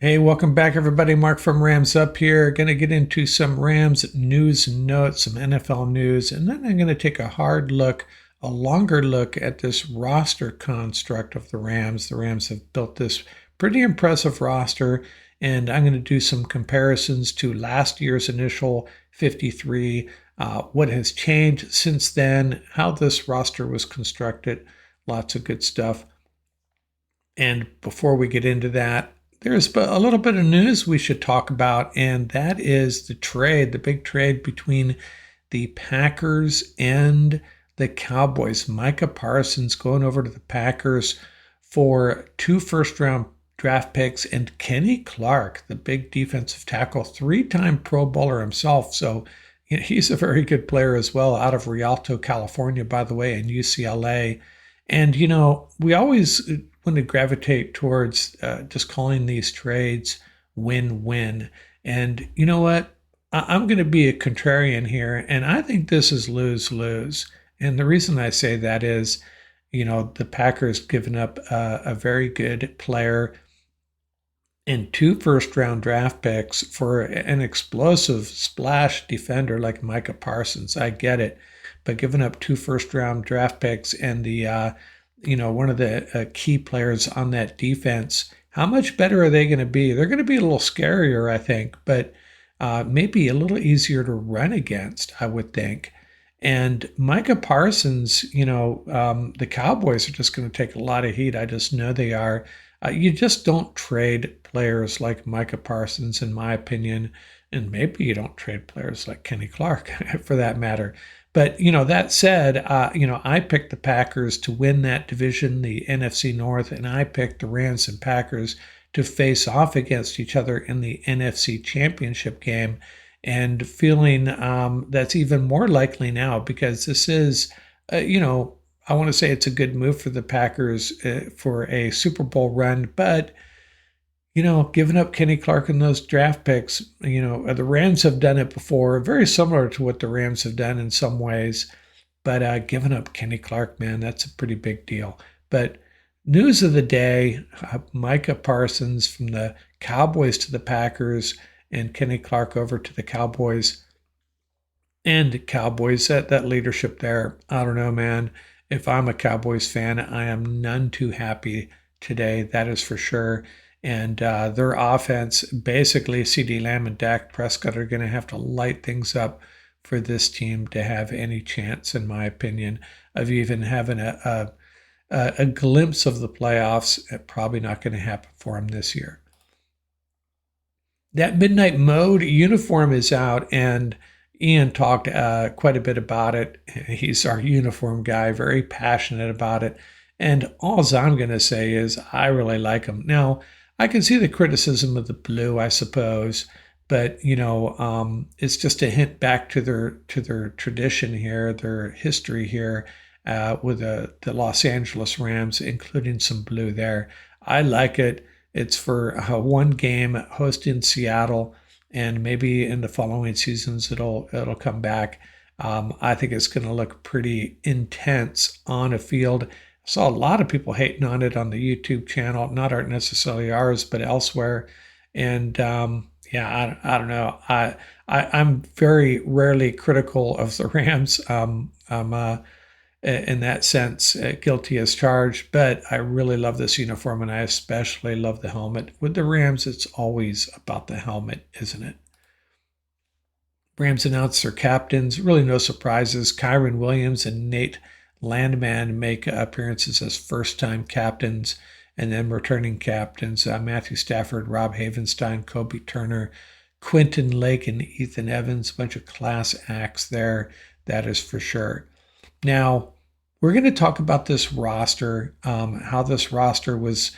Hey, welcome back, everybody. Mark from Rams Up here. Going to get into some Rams news and notes, some NFL news, and then I'm going to take a hard look, a longer look at this roster construct of the Rams. The Rams have built this pretty impressive roster, and I'm going to do some comparisons to last year's initial 53, what has changed since then, how this roster was constructed, lots of good stuff. And before we get into that, there's a little bit of news we should talk about, and that is the big trade between the Packers and the Cowboys. Micah Parsons going over to the Packers for 2 first-round draft picks and Kenny Clark, the big defensive tackle, 3-time Pro Bowler himself. So he's a very good player as well, out of Rialto, California, by the way, and UCLA. And, we always want to gravitate towards just calling these trades win-win. And you know what? I'm going to be a contrarian here, and I think this is lose-lose. And the reason I say that is, the Packers given up a very good player and 2 first-round draft picks for an explosive splash defender like Micah Parsons. I get it. But giving up 2 first-round draft picks and the one of the key players on that defense, how much better are they going to be? They're going to be a little scarier, I think, but maybe a little easier to run against, I would think. And Micah Parsons, the Cowboys are just going to take a lot of heat. I just know they are. You just don't trade players like Micah Parsons, in my opinion, and maybe you don't trade players like Kenny Clark, for that matter. But, that said, I picked the Packers to win that division, the NFC North, and I picked the Rams and Packers to face off against each other in the NFC Championship game, and feeling that's even more likely now because this is, I want to say it's a good move for the Packers for a Super Bowl run, but giving up Kenny Clark and those draft picks, the Rams have done it before, very similar to what the Rams have done in some ways. But giving up Kenny Clark, man, that's a pretty big deal. But news of the day, Micah Parsons from the Cowboys to the Packers and Kenny Clark over to the Cowboys. And Cowboys, that leadership there, I don't know, man. If I'm a Cowboys fan, I am none too happy today, that is for sure. And their offense, basically, CeeDee Lamb and Dak Prescott are going to have to light things up for this team to have any chance, in my opinion, of even having a glimpse of the playoffs. Probably not going to happen for them this year. That Midnight Mode uniform is out, and Ian talked quite a bit about it. He's our uniform guy, very passionate about it. And all I'm going to say is I really like him. Now, I can see the criticism of the blue, I suppose, but it's just a hint back to their tradition here, their history here with the Los Angeles Rams, including some blue there. I like it. It's for one game hosting Seattle, and maybe in the following seasons it'll come back. I think it's going to look pretty intense on a field. Saw a lot of people hating on it on the YouTube channel, not necessarily ours, but elsewhere. And I don't know. I'm very rarely critical of the Rams. I'm in that sense guilty as charged, but I really love this uniform, and I especially love the helmet. With the Rams, it's always about the helmet, isn't it? Rams announced their captains. Really no surprises. Kyren Williams and Nate Landman make appearances as first-time captains, and then returning captains, Matthew Stafford, Rob Havenstein, Kobe Turner, Quentin Lake, and Ethan Evans. A bunch of class acts there, that is for sure. Now, we're going to talk about this roster, how this roster was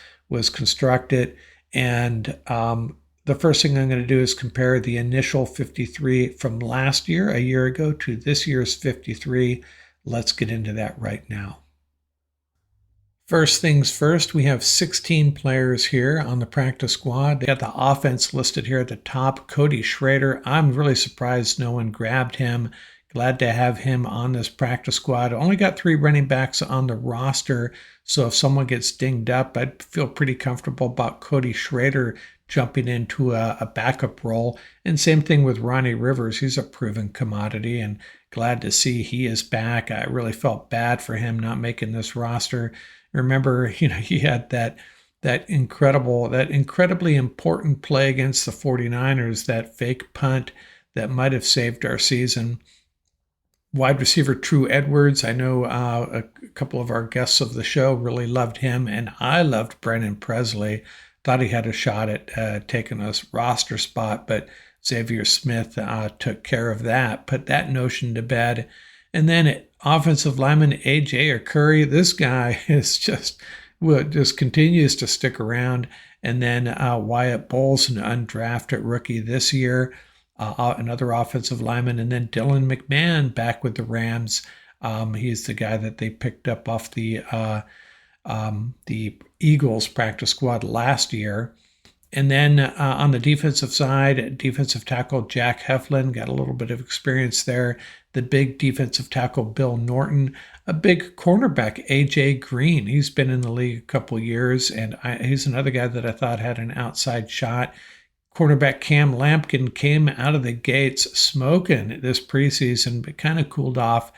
constructed, and the first thing I'm going to do is compare the initial 53 from last year, a year ago, to this year's 53. Let's get into that right now. First things first, we have 16 players here on the practice squad. They got the offense listed here at the top. Cody Schrader, I'm really surprised no one grabbed him. Glad to have him on this practice squad. Only got 3 running backs on the roster, so if someone gets dinged up, I'd feel pretty comfortable about Cody Schrader jumping into a backup role. And same thing with Ronnie Rivers. He's a proven commodity, and glad to see he is back. I really felt bad for him not making this roster. Remember, he had that incredibly important play against the 49ers, that fake punt that might have saved our season. Wide receiver True Edwards, I know a couple of our guests of the show really loved him, and I loved Brennan Presley. Thought he had a shot at taking a roster spot, but Xavier Smith took care of that, put that notion to bed. And then offensive lineman A.J. Arcuri, this guy is just continues to stick around. And then Wyatt Bowles, an undrafted rookie this year, another offensive lineman. And then Dylan McMahon back with the Rams. He's the guy that they picked up off the Eagles practice squad last year. And then on the defensive side, defensive tackle Jack Heflin got a little bit of experience there. The big defensive tackle Bill Norton, a big cornerback AJ Green. He's been in the league a couple years, and he's another guy that I thought had an outside shot. Cornerback Cam Lampkin came out of the gates smoking this preseason, but kind of cooled off.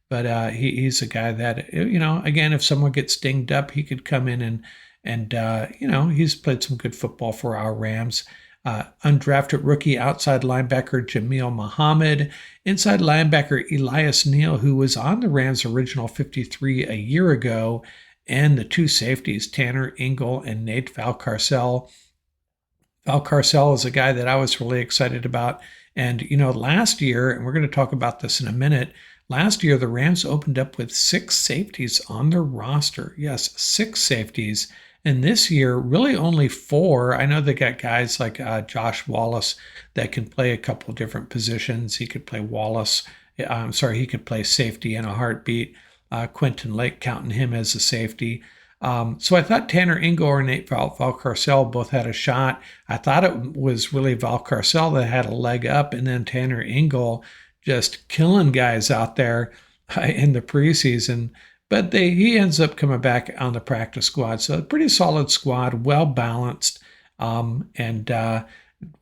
But he's a guy that, again, if someone gets dinged up, he could come in and he's played some good football for our Rams. Undrafted rookie outside linebacker Jamil Muhammad, inside linebacker Elias Neal, who was on the Rams' original 53 a year ago, and the two safeties, Tanner Ingle and Nate Valcarcel. Valcarcel is a guy that I was really excited about. And, last year, and we're going to talk about this in a minute, last year the Rams opened up with 6 safeties on their roster. Yes, 6 safeties. And this year, really only 4. I know they got guys like Josh Wallace that can play a couple different positions. He could play he could play safety in a heartbeat. Quentin Lake counting him as a safety. So I thought Tanner Ingle or Nate Valcarcel both had a shot. I thought it was really Valcarcel that had a leg up, and then Tanner Ingle just killing guys out there in the preseason. But he ends up coming back on the practice squad. So a pretty solid squad, well balanced, and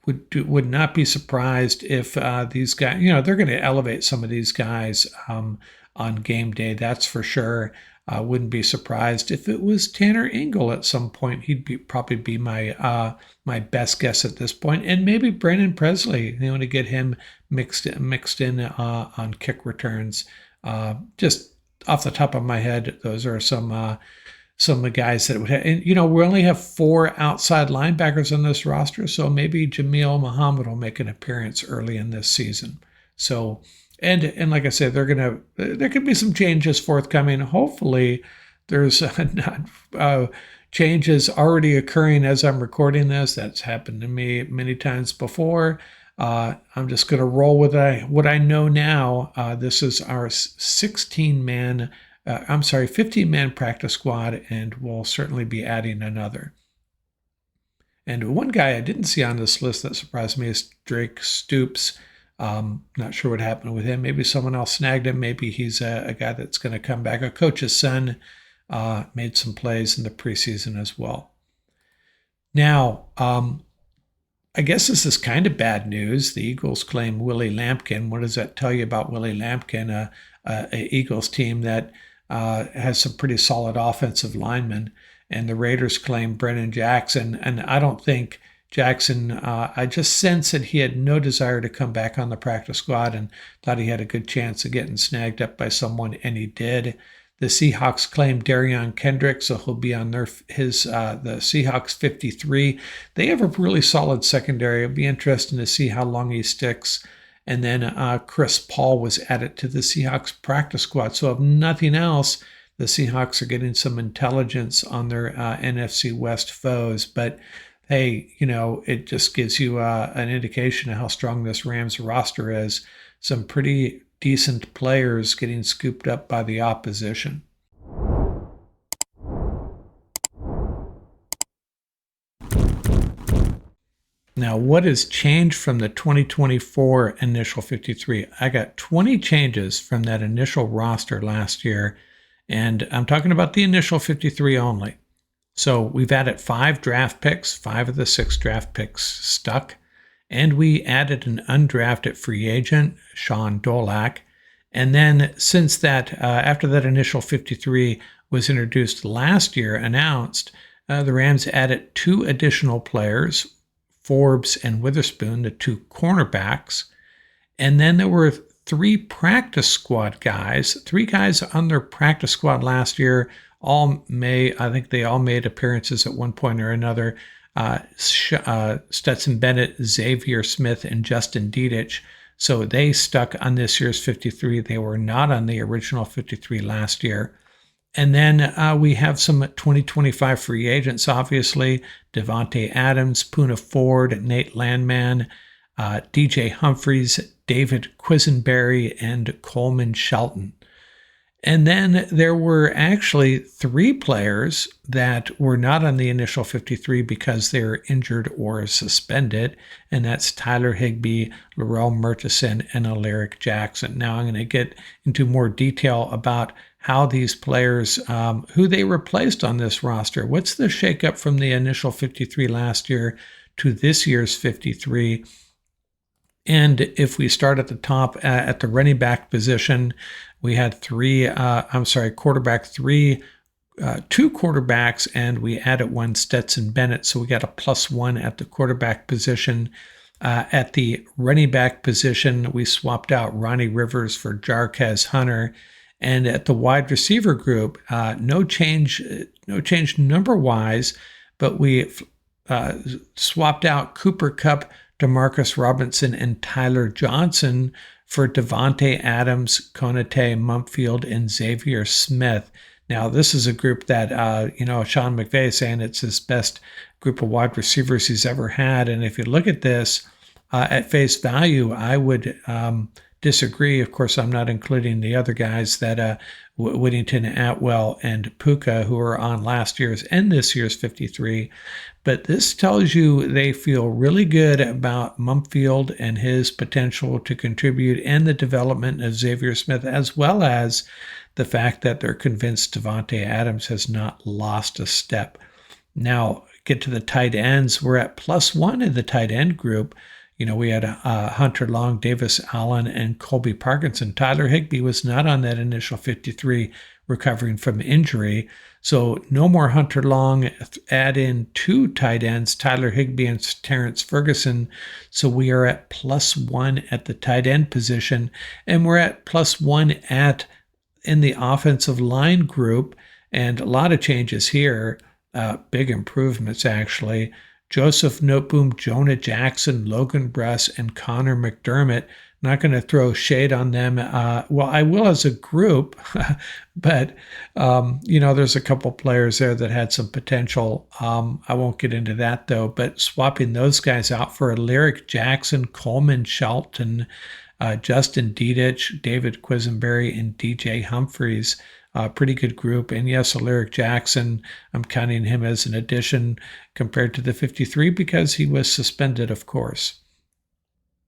would not be surprised if these guys, they're going to elevate some of these guys on game day. That's for sure. Wouldn't be surprised if it was Tanner Ingle at some point. He'd probably be my best guess at this point, and maybe Brennan Presley. They want to get him mixed in on kick returns. Just off the top of my head, those are some of the guys that would have. And, we only have 4 outside linebackers on this roster, so maybe Jamil Muhammad will make an appearance early in this season. So, and like I said, there could be some changes forthcoming. Hopefully, there's not changes already occurring as I'm recording this. That's happened to me many times before. I'm just going to roll with what I know now. This is our 15-man practice squad, and we'll certainly be adding another. And one guy I didn't see on this list that surprised me is Drake Stoops. Not sure what happened with him. Maybe someone else snagged him. Maybe he's a guy that's going to come back. A coach's son made some plays in the preseason as well. Now, I guess this is kind of bad news. The Eagles claim Willie Lampkin. What does that tell you about Willie Lampkin, a Eagles team that has some pretty solid offensive linemen? And the Raiders claim Brennan Jackson. And I don't think Jackson, I just sensed that he had no desire to come back on the practice squad and thought he had a good chance of getting snagged up by someone, and he did. The Seahawks claim Darion Kendrick, so he'll be on the Seahawks 53. They have a really solid secondary. It'll be interesting to see how long he sticks. And then Chris Paul was added to the Seahawks practice squad. So if nothing else, the Seahawks are getting some intelligence on their NFC West foes. But hey, it just gives you an indication of how strong this Rams roster is. Some pretty decent players getting scooped up by the opposition. Now, what has changed from the 2024 initial 53? I got 20 changes from that initial roster last year, and I'm talking about the initial 53 only. So we've added 5 draft picks, 5 of the 6 draft picks stuck. And we added an undrafted free agent, Sean Dolak. And then since that, after that initial 53 was introduced last year, announced, the Rams added 2 additional players, Forbes and Witherspoon, the 2 cornerbacks. And then there were 3 practice squad guys, 3 guys on their practice squad last year. I think they all made appearances at one point or another. Stetson Bennett, Xavier Smith, and Justin Dedich. So they stuck on this year's 53. They were not on the original 53 last year. And then we have some 2025 free agents, obviously. Davante Adams, Poona Ford, Nate Landman, DJ Humphries, David Quisenberry, and Coleman Shelton. And then there were actually 3 players that were not on the initial 53 because they were injured or suspended, and that's Tyler Higbee, Laurel Murchison, and Alaric Jackson. Now I'm going to get into more detail about how these players, who they replaced on this roster. What's the shakeup from the initial 53 last year to this year's 53? And if we start at the top at the running back position, we had 2 quarterbacks, and we added 1 Stetson Bennett. So we got a +1 at the quarterback position. At the running back position, we swapped out Ronnie Rivers for Jarquez Hunter. And at the wide receiver group, no change number-wise, but we swapped out Cooper Kupp, Demarcus Robinson, and Tyler Johnson for Davante Adams, Konate Mumpfield, and Xavier Smith. Now, this is a group that, Sean McVay is saying it's his best group of wide receivers he's ever had. And if you look at this at face value, I would disagree. Of course, I'm not including the other guys that Whittington, Atwell, and Puka, who are on last year's and this year's 53. But this tells you they feel really good about Mumpfield and his potential to contribute and the development of Xavier Smith, as well as the fact that they're convinced Davante Adams has not lost a step. Now, get to the tight ends. We're at +1 in the tight end group. We had Hunter Long, Davis Allen, and Colby Parkinson. Tyler Higbee was not on that initial 53, recovering from injury. So no more Hunter Long. Add in 2 tight ends, Tyler Higbee and Terrence Ferguson. So we are at +1 at the tight end position, and we're at +1 in the offensive line group. And a lot of changes here, big improvements actually. Joseph Noteboom, Jonah Jackson, Logan Bruss, and Connor McDermott. Not going to throw shade on them. Well, I will as a group, but, there's a couple players there that had some potential. I won't get into that, though, but swapping those guys out for Alaric Jackson, Coleman Shelton, Justin Dedich, David Quisenberry, and DJ Humphries. Pretty good group. And yes, Alaric Jackson, I'm counting him as an addition compared to the 53 because he was suspended, of course.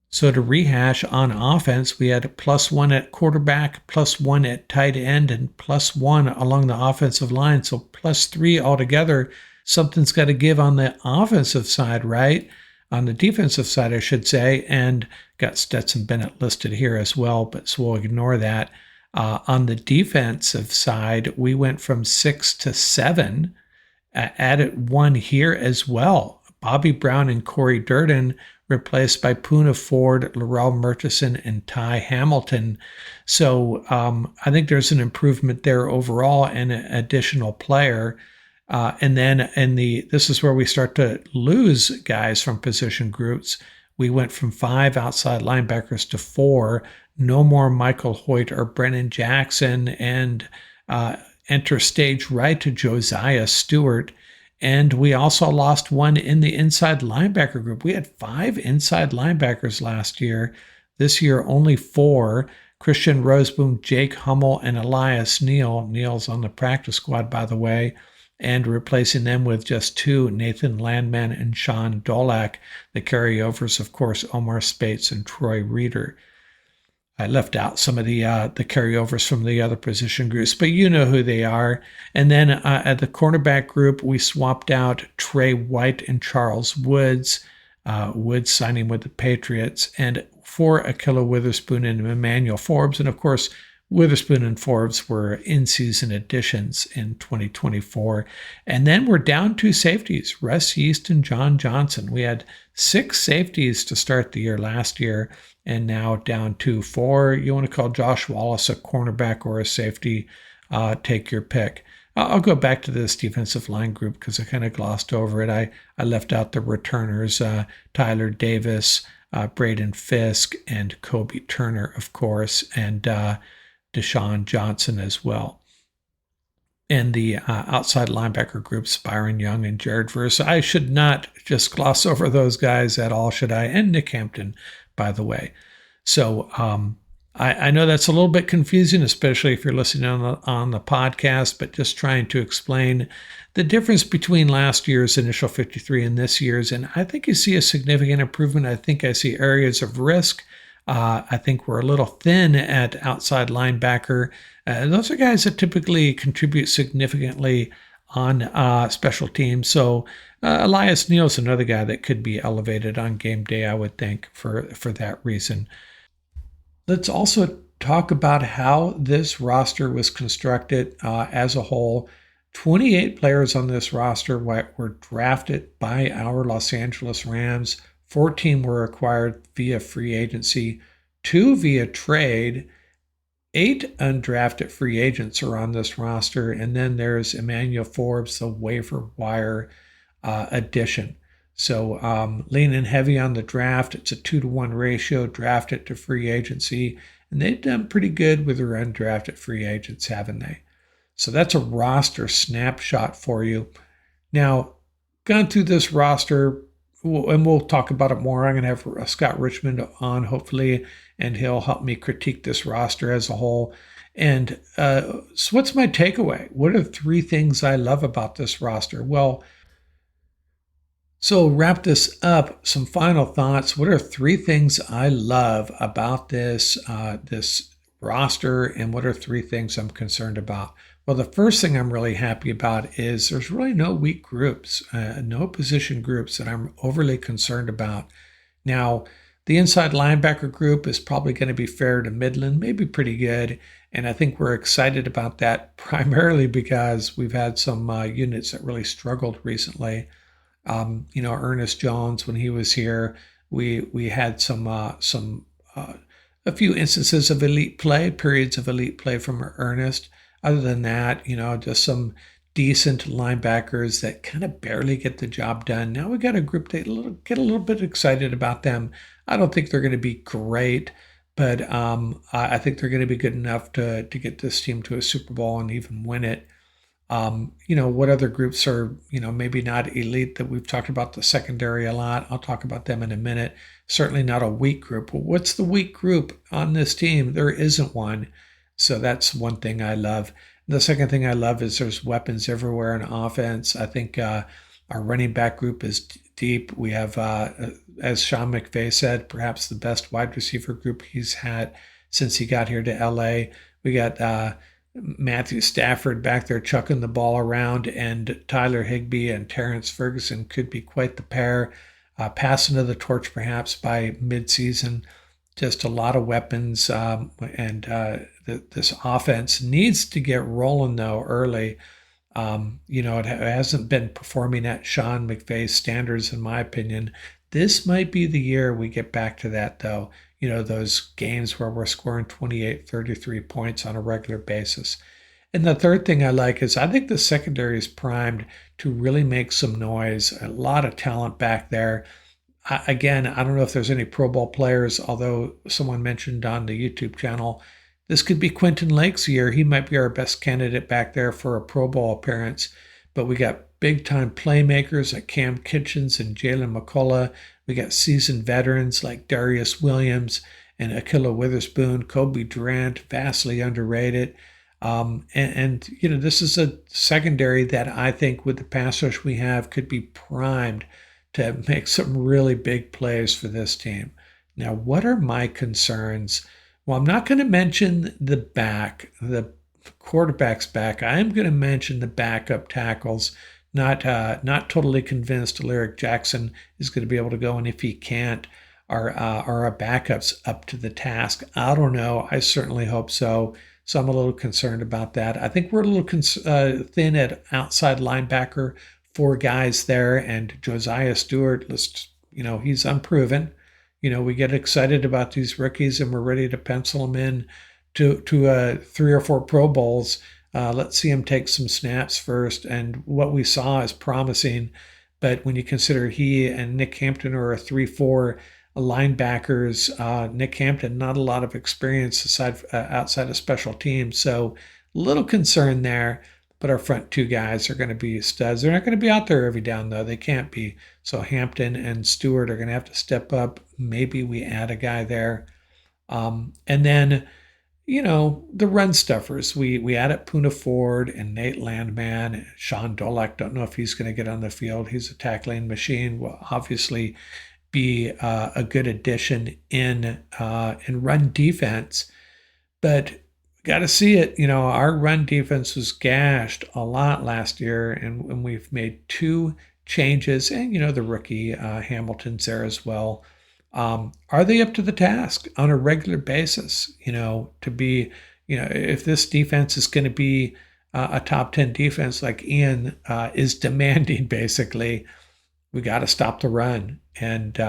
So to rehash, on offense, we had a +1 at quarterback, +1 at tight end, and +1 along the offensive line. So +3 altogether. Something's got to give on the offensive side, right? On the defensive side, I should say, and got Stetson Bennett listed here as well, but so we'll ignore that. On the defensive side, we went from 6 to 7, added 1 here as well. Bobby Brown and Corey Durden replaced by Poona Ford, Laurel Murchison, and Ty Hamilton. So I think there's an improvement there overall and an additional player. And then this is where we start to lose guys from position groups. We went from 5 outside linebackers to 4. No more Michael Hoyt or Brennan Jackson, and enter stage right to Josiah Stewart. And we also lost 1 in the inside linebacker group. We had 5 inside linebackers last year. This year, only 4. Christian Roseboom, Jake Hummel, and Elias Neal. Neal's on the practice squad, by the way. And replacing them with just 2, Nathan Landman and Sean Dolak. The carryovers, of course, Omar Spates and Troy Reeder. I left out some of the carryovers from the other position groups, but you know who they are. And then at the cornerback group, we swapped out Trey White and Charles Woods. Woods signing with the Patriots, and for Ahkello Witherspoon and Emmanuel Forbes. And of course, Witherspoon and Forbes were in-season additions in 2024. And then we're down 2 safeties, Russ Yeast and John Johnson. We had 6 safeties to start the year last year, and now down to 4. You want to call Josh Wallace a cornerback or a safety, take your pick. I'll go back to this defensive line group because I kind of glossed over it. I left out the returners, Tyler Davis, Braden Fisk, and Kobe Turner, of course, and Deshaun Johnson as well. And the outside linebacker groups, Byron Young and Jared Verse. I should not just gloss over those guys at all, should I? And Nick Hampton, by the way. So I know that's a little bit confusing, especially if you're listening on the podcast, but just trying to explain the difference between last year's initial 53 and this year's. And I think you see a significant improvement. I think I see areas of risk. I think we're a little thin at outside linebacker. Those are guys that typically contribute significantly on special teams. So Elias Neal's another guy that could be elevated on game day, I would think, for that reason. Let's also talk about how this roster was constructed as a whole. 28 players on this roster were drafted by our Los Angeles Rams. 14 were acquired via free agency, 2 via trade. 8 undrafted free agents are on this roster, and then there's Emmanuel Forbes, the waiver wire addition. So leaning heavy on the draft. It's a 2-to-1 ratio, drafted to free agency, and they've done pretty good with their undrafted free agents, haven't they? So that's a roster snapshot for you. Now, gone through this roster, and we'll talk about it more. I'm going to have Scott Richmond on, hopefully, and he'll help me critique this roster as a whole. And so what's my takeaway? What are 3 things I love about this roster? Well, so wrap this up, some final thoughts. What are 3 things I love about this roster, and what are 3 things I'm concerned about? Well, the first thing I'm really happy about is there's really no weak groups, no position groups that I'm overly concerned about. Now, the inside linebacker group is probably going to be fair to Midland, maybe pretty good, and I think we're excited about that primarily because we've had some units that really struggled recently. Ernest Jones, when he was here, we had a few instances of elite play, periods of elite play from Ernest. Other than that, just some decent linebackers that kind of barely get the job done. Now we got a group that get a little bit excited about them. I don't think they're going to be great, but I think they're going to be good enough to get this team to a Super Bowl and even win it. What other groups are, maybe not elite that we've talked about the secondary a lot. I'll talk about them in a minute. Certainly not a weak group. Well, what's the weak group on this team? There isn't one. So that's one thing I love. The second thing I love is there's weapons everywhere in offense. I think our running back group is deep. We have, as Sean McVay said, perhaps the best wide receiver group he's had since he got here to LA. We got Matthew Stafford back there chucking the ball around, and Tyler Higbee and Terrence Ferguson could be quite the pair. Passing to the torch perhaps by midseason. Just a lot of weapons, and this offense needs to get rolling, though, early. It hasn't been performing at Sean McVay's standards, in my opinion. This might be the year we get back to that, though. Those games where we're scoring 28, 33 points on a regular basis. And the third thing I like is I think the secondary is primed to really make some noise. A lot of talent back there. Again, I don't know if there's any Pro Bowl players, although someone mentioned on the YouTube channel, this could be Quentin Lake's year. He might be our best candidate back there for a Pro Bowl appearance. But we got big-time playmakers like Cam Kitchens and Jalen McCullough. We got seasoned veterans like Darius Williams and Ahkello Witherspoon, Kobe Durant, vastly underrated. This is a secondary that I think with the pass rush we have could be primed to make some really big plays for this team. Now, what are my concerns Well, I'm not going to mention the quarterback's back. I am going to mention the backup tackles. Not totally convinced Lyric Jackson is going to be able to go, and if he can't, are our backups up to the task? I don't know. I certainly hope so. So I'm a little concerned about that. I think we're a little thin at outside linebacker. Four guys there, and Josiah Stewart. He's unproven. We get excited about these rookies, and we're ready to pencil them in to 3 or 4 Pro Bowls. Let's see him take some snaps first. And what we saw is promising, but when you consider he and Nick Hampton are a 3-4 linebackers, Nick Hampton not a lot of experience outside of special teams, so a little concern there. But our front two guys are going to be studs. They're not going to be out there every down, though. They can't be. So Hampton and Stewart are going to have to step up. Maybe we add a guy there. And then, the run stuffers. We added Poona Ford and Nate Landman. Sean Dolak, don't know if he's going to get on the field. He's a tackling machine. Will obviously be a good addition in run defense. But got to see it. Our run defense was gashed a lot last year, and we've made 2 changes. And, the rookie Hamilton's there as well. Are they up to the task on a regular basis? To be, if this defense is going to be a top 10 defense like Ian is demanding, basically, we got to stop the run. And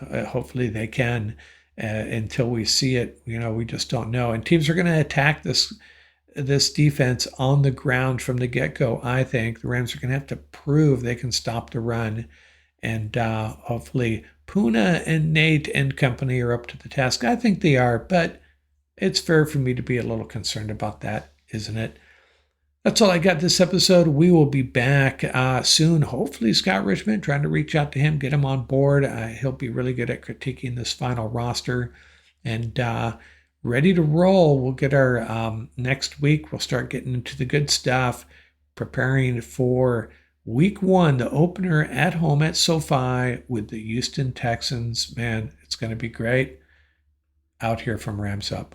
hopefully they can. Until we see it, we just don't know. And teams are going to attack this defense on the ground from the get-go. I think the Rams are going to have to prove they can stop the run, and hopefully Poona and Nate and company are up to the task. I think they are, but it's fair for me to be a little concerned about that, isn't it? That's all I got this episode. We will be back soon. Hopefully, Scott Richmond, trying to reach out to him, get him on board. He'll be really good at critiquing this final roster and ready to roll. We'll get our next week. We'll start getting into the good stuff, preparing for week 1, the opener at home at SoFi with the Houston Texans. Man, it's going to be great. Out here from Rams Up.